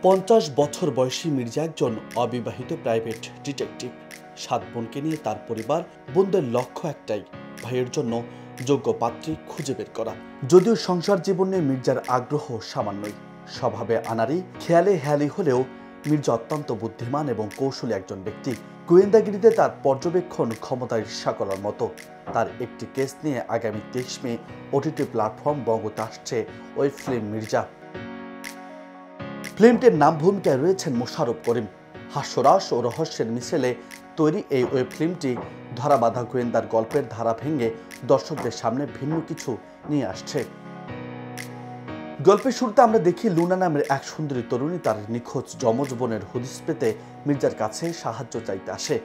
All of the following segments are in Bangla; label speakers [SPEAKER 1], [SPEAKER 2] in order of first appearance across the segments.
[SPEAKER 1] 50 বছর বয়সী মির্জা একজন অবিবাহিত প্রাইভেট ডিটেকটিভ। 7 বোনকে নিয়ে তার পরিবার। বোনদের লক্ষ্য একটাই, ভাইয়ের জন্য যোগ্য পাত্রী খুঁজে বের করা। যদিও সংসার জীবনে মির্জার আগ্রহ সামান্যই, স্বভাবে আনাড়ি, খেয়ালে হেয়ালি হলেও মির্জা অত্যন্ত বুদ্ধিমান এবং কৌশলী একজন ব্যক্তি। গোয়েন্দাগিরিতে তার পর্যবেক্ষণ ক্ষমতায় ঈর্ষা করার মতো। তার একটি কেস নিয়ে আগামী 23 মে ওটিটি প্ল্যাটফর্ম বঙ্গতে আসছে ওয়েব ফিল্ম মির্জা। ফিল্মটির নাম ভূমিকায় রয়েছেন মোশাররফ করিম। হাস্যরস ও রহস্যের মিশেলে তৈরি এই ওয়েব ফিল্মটি ধরাবাঁধা গোয়েন্দার গল্পের ধারা ভেঙে দর্শকদের সামনে ভিন্ন কিছু নিয়ে আসছে। গল্পের শুরুতে আমরা দেখি লুনা নামের এক সুন্দরী তরুণী তার নিখোঁজ যমজ বোনের হদিস পেতে মির্জার কাছে সাহায্য চাইতে আসে।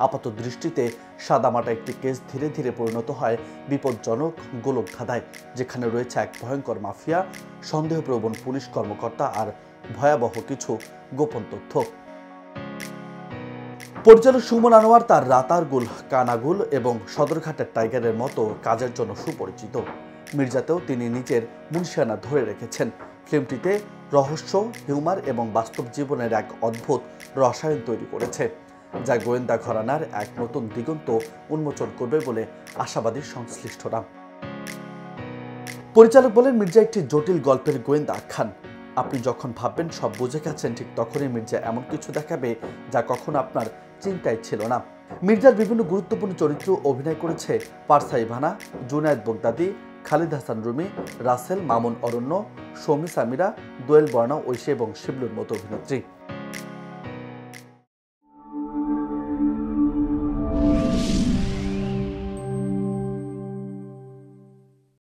[SPEAKER 1] আপাত দৃষ্টিতে সাদামাটা একটি কেস ধীরে ধীরে পরিণত হয় বিপজ্জনক গোলকধাঁধায়, যেখানে রয়েছে এক ভয়ঙ্কর মাফিয়া, সন্দেহপ্রবণ পুলিশ কর্মকর্তা আর ভয়াবহ কিছু গোপন তথ্য। পরিচালক সুমন আনোয়ার তার রাতারগুল, কানাগুল এবং সদরঘাটের টাইগারের মতো কাজের জন্য সুপরিচিত। মির্জাতেও তিনি নিজের মুনশিয়ানা ধরে রেখেছেন। ফিল্মটিতে রহস্য, হিউমার এবং বাস্তব জীবনের এক অদ্ভুত রসায়ন তৈরি করেছে, যা গোয়েন্দা ঘরানার এক নতুন দিগন্ত উন্মোচন করবে বলে আশাবাদী সংশ্লিষ্টরা। পরিচালক বলেন, মির্জা একটি জটিল গল্পের গোয়েন্দা আখ্যান। আপনি যখন ভাববেন সব বুঝে গেছেন, ঠিক তখনই মির্জা এমন কিছু দেখাবে যা কখনো আপনার চিন্তায় ছিল না। মির্জার বিভিন্ন গুরুত্বপূর্ণ চরিত্র অভিনয় করেছে পারসা ইভানা, জুনায়েদ বগদাদি, খালিদ হাসান রুমি, রাসেল, মামুন অরণ্য, সৌমি সামিরা, দোয়েল বর্ণা, ঐশী এবং শিবলুর মতো অভিনেত্রী।